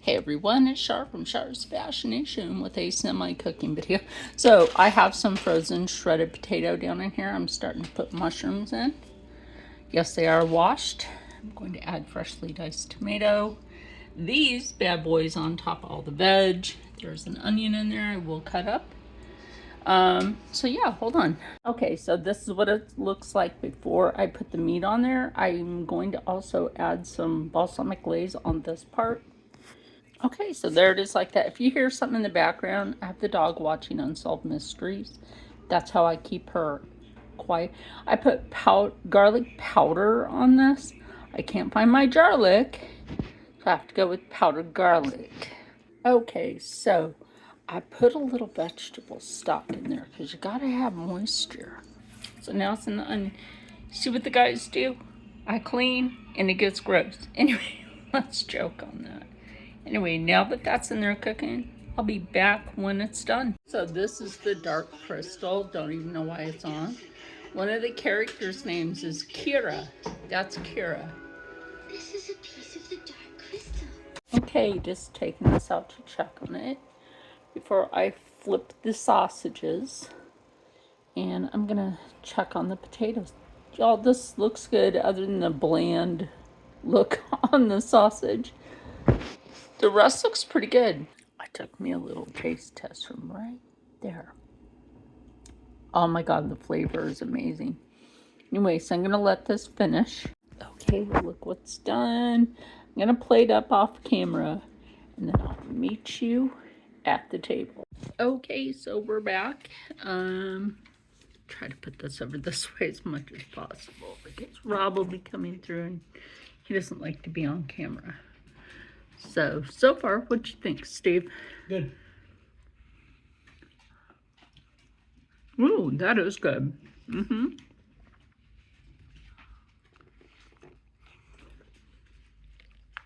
Hey everyone, it's Char from Char's Fascination with a semi-cooking video. So I have some frozen shredded potato down in here. I'm starting to put mushrooms in. Yes, they are washed. I'm going to add freshly diced tomato. These bad boys on top of all the veg. There's an onion in there I will cut up. So yeah, hold on. Okay, so this is what it looks like before I put the meat on there. I'm going to also add some balsamic glaze on this part. Okay, so there it is like that. If you hear something in the background, I have the dog watching Unsolved Mysteries. That's how I keep her quiet. I put garlic powder on this. I can't find my garlic, so I have to go with powdered garlic. Okay, so I put a little vegetable stock in there because you gotta have moisture. So now it's in the onion. See what the guys do? I clean and it gets gross. Anyway, let's joke on that. Anyway, now that that's in there cooking, I'll be back when it's done. So this is the dark crystal. Don't even know why it's on. One of the characters' names is Kira. That's Kira. This is a piece of the dark crystal. Okay, just taking this out to check on it before I flip the sausages. And I'm gonna check on the potatoes. Y'all, this looks good other than the bland look on the sausage. The rest looks pretty good. I took me a little taste test from right there. Oh my god, the flavor is amazing. Anyway, so I'm gonna let this finish. Okay, look what's done. I'm gonna plate up off camera and then I'll meet you at the table. Okay, so we're back. Try to put this over this way as much as possible because Rob will be coming through and he doesn't like to be on camera. So far, what you think, Steve? Good. Ooh, that is good.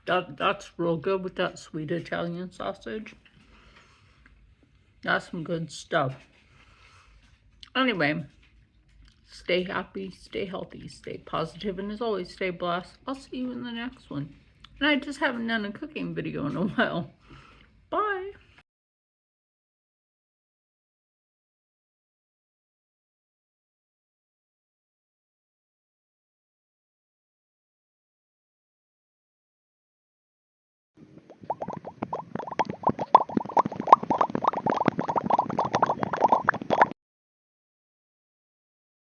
That's real good with that sweet Italian sausage. That's some good stuff. Anyway, stay happy, stay healthy, stay positive, and as always, stay blessed. I'll see you in the next one. And I just haven't done a cooking video in a while.